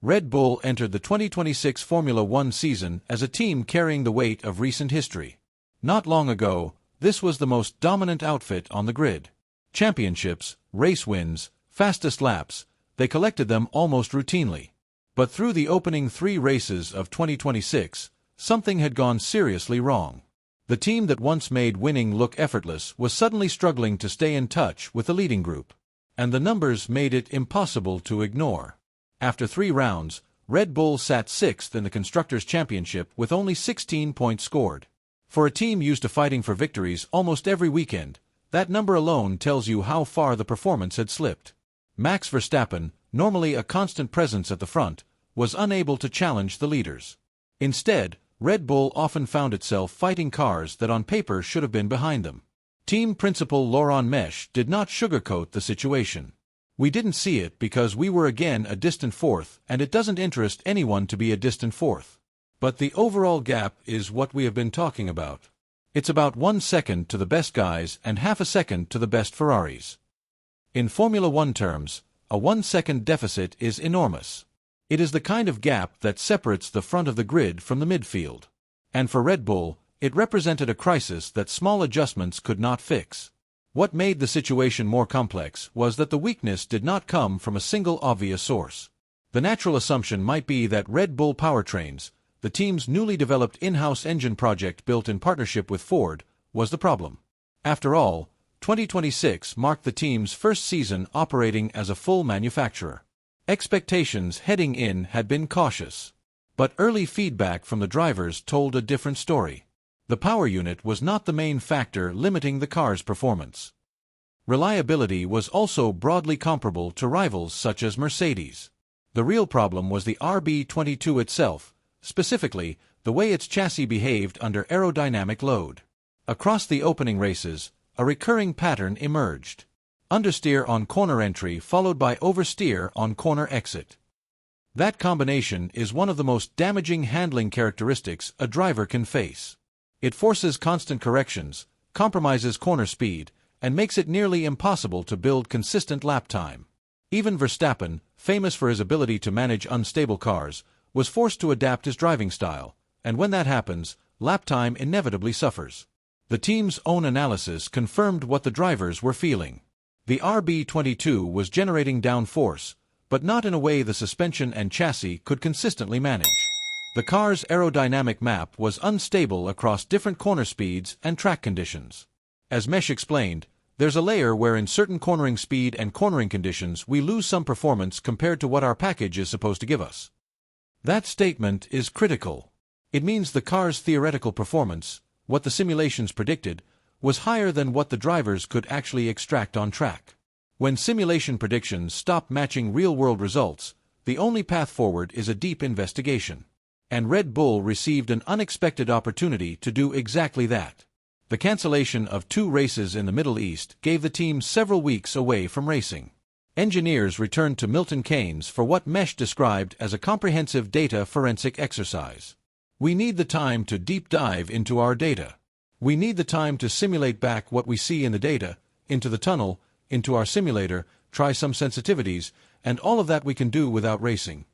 Red Bull entered the 2026 Formula One season as a team carrying the weight of recent history. Not long ago, this was the most dominant outfit on the grid. Championships, race wins, fastest laps, they collected them almost routinely. But through the opening 3 races of 2026, something had gone seriously wrong. The team that once made winning look effortless was suddenly struggling to stay in touch with the leading group. And the numbers made it impossible to ignore. After 3 rounds, Red Bull sat 6th in the Constructors' Championship with only 16 points scored. For a team used to fighting for victories almost every weekend, that number alone tells you how far the performance had slipped. Max Verstappen, normally a constant presence at the front, was unable to challenge the leaders. Instead, Red Bull often found itself fighting cars that on paper should have been behind them. Team principal Laurent Mesh did not sugarcoat the situation. "We didn't see it because we were again a distant 4th, and it doesn't interest anyone to be a distant 4th. But the overall gap is what we have been talking about. It's about 1 second to the best guys and half a second to the best Ferraris. In Formula One terms, a 1-second deficit is enormous. It is the kind of gap that separates the front of the grid from the midfield. And for Red Bull, it represented a crisis that small adjustments could not fix. What made the situation more complex was that the weakness did not come from a single obvious source. The natural assumption might be that Red Bull Powertrains, the team's newly developed in-house engine project built in partnership with Ford, was the problem. After all, 2026 marked the team's first season operating as a full manufacturer. Expectations heading in had been cautious. But early feedback from the drivers told a different story. The power unit was not the main factor limiting the car's performance. Reliability was also broadly comparable to rivals such as Mercedes. The real problem was the RB22 itself, specifically, the way its chassis behaved under aerodynamic load. Across the opening races, a recurring pattern emerged. Understeer on corner entry followed by oversteer on corner exit. That combination is one of the most damaging handling characteristics a driver can face. It forces constant corrections, compromises corner speed, and makes it nearly impossible to build consistent lap time. Even Verstappen, famous for his ability to manage unstable cars, was forced to adapt his driving style, and when that happens, lap time inevitably suffers. The team's own analysis confirmed what the drivers were feeling. The RB22 was generating downforce, but not in a way the suspension and chassis could consistently manage. The car's aerodynamic map was unstable across different corner speeds and track conditions. As Mesh explained, there's a layer where in certain cornering speed and cornering conditions we lose some performance compared to what our package is supposed to give us. That statement is critical. It means the car's theoretical performance, what the simulations predicted, was higher than what the drivers could actually extract on track. When simulation predictions stop matching real-world results, the only path forward is a deep investigation. And Red Bull received an unexpected opportunity to do exactly that. The cancellation of 2 races in the Middle East gave the team several weeks away from racing. Engineers returned to Milton Keynes for what Mesh described as a comprehensive data forensic exercise. "We need the time to deep dive into our data. We need the time to simulate back what we see in the data, into the tunnel, into our simulator, try some sensitivities, and all of that we can do without racing."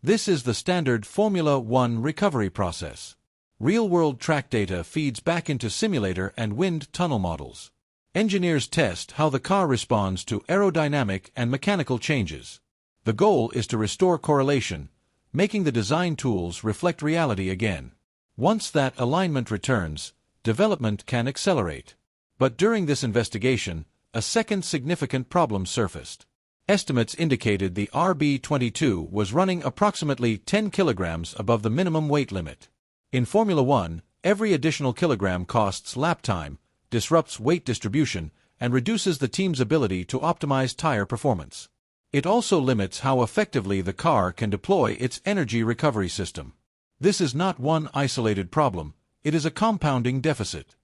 This is the standard Formula One recovery process. Real-world track data feeds back into simulator and wind tunnel models. Engineers test how the car responds to aerodynamic and mechanical changes. The goal is to restore correlation, making the design tools reflect reality again. Once that alignment returns, development can accelerate. But during this investigation, a second significant problem surfaced. Estimates indicated the RB22 was running approximately 10 kilograms above the minimum weight limit. In Formula One, every additional kilogram costs lap time, disrupts weight distribution, and reduces the team's ability to optimize tire performance. It also limits how effectively the car can deploy its energy recovery system. This is not one isolated problem, it is a compounding deficit.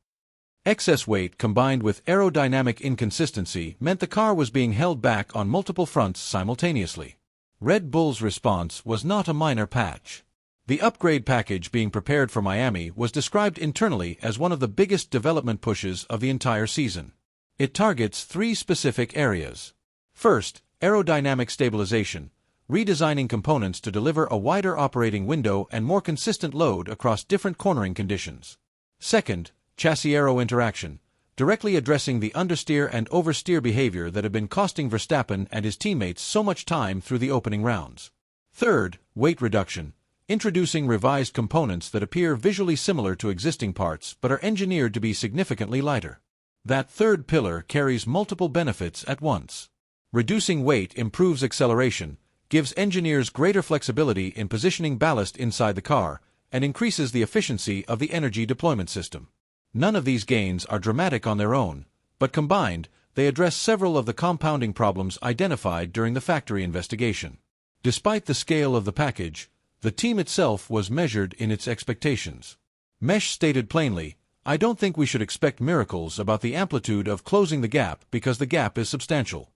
Excess weight combined with aerodynamic inconsistency meant the car was being held back on multiple fronts simultaneously. Red Bull's response was not a minor patch. The upgrade package being prepared for Miami was described internally as one of the biggest development pushes of the entire season. It targets 3 specific areas. First, aerodynamic stabilization, redesigning components to deliver a wider operating window and more consistent load across different cornering conditions. Second, chassis-aero interaction, directly addressing the understeer and oversteer behavior that had been costing Verstappen and his teammates so much time through the opening rounds. Third, weight reduction, introducing revised components that appear visually similar to existing parts but are engineered to be significantly lighter. That third pillar carries multiple benefits at once. Reducing weight improves acceleration, gives engineers greater flexibility in positioning ballast inside the car, and increases the efficiency of the energy deployment system. None of these gains are dramatic on their own, but combined, they address several of the compounding problems identified during the factory investigation. Despite the scale of the package, the team itself was measured in its expectations. Mesh stated plainly, "I don't think we should expect miracles about the amplitude of closing the gap because the gap is substantial."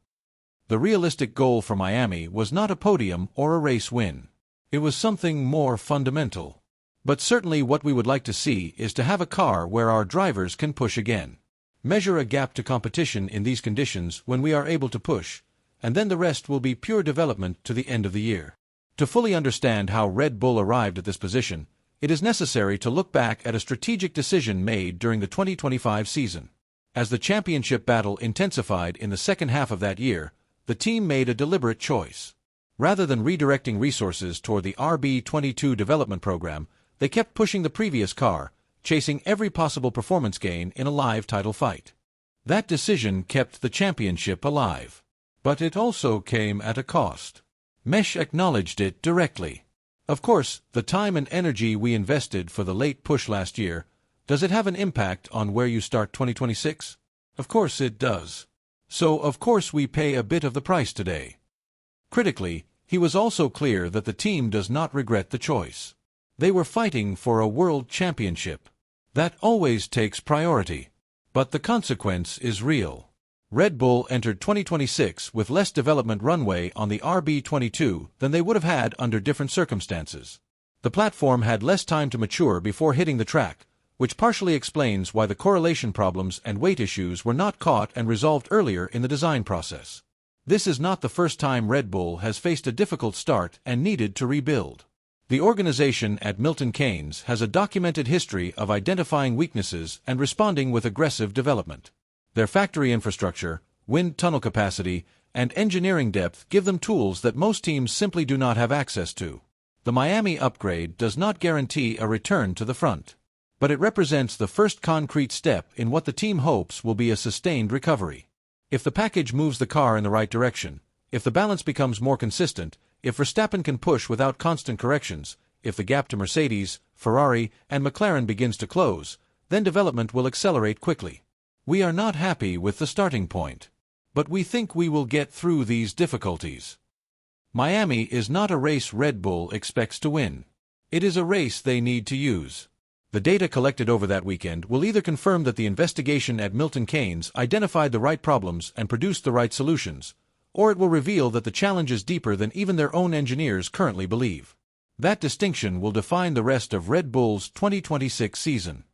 The realistic goal for Miami was not a podium or a race win. It was something more fundamental. But certainly what we would like to see is to have a car where our drivers can push again. Measure a gap to competition in these conditions when we are able to push, and then the rest will be pure development to the end of the year. To fully understand how Red Bull arrived at this position, it is necessary to look back at a strategic decision made during the 2025 season. As the championship battle intensified in the second half of that year, the team made a deliberate choice. Rather than redirecting resources toward the RB22 development program, they kept pushing the previous car, chasing every possible performance gain in a live title fight. That decision kept the championship alive. But it also came at a cost. Mesh acknowledged it directly. Of course, the time and energy we invested for the late push last year, does it have an impact on where you start 2026? Of course it does. So of course we pay a bit of the price today. Critically, he was also clear that the team does not regret the choice. They were fighting for a world championship. That always takes priority. But the consequence is real. Red Bull entered 2026 with less development runway on the RB22 than they would have had under different circumstances. The platform had less time to mature before hitting the track, which partially explains why the correlation problems and weight issues were not caught and resolved earlier in the design process. This is not the first time Red Bull has faced a difficult start and needed to rebuild. The organization at Milton Keynes has a documented history of identifying weaknesses and responding with aggressive development. Their factory infrastructure, wind tunnel capacity, and engineering depth give them tools that most teams simply do not have access to. The Miami upgrade does not guarantee a return to the front, but it represents the first concrete step in what the team hopes will be a sustained recovery. If the package moves the car in the right direction, if the balance becomes more consistent, if Verstappen can push without constant corrections, if the gap to Mercedes, Ferrari, and McLaren begins to close, then development will accelerate quickly. We are not happy with the starting point, but we think we will get through these difficulties. Miami is not a race Red Bull expects to win. It is a race they need to use. The data collected over that weekend will either confirm that the investigation at Milton Keynes identified the right problems and produced the right solutions, or it will reveal that the challenge is deeper than even their own engineers currently believe. That distinction will define the rest of Red Bull's 2026 season.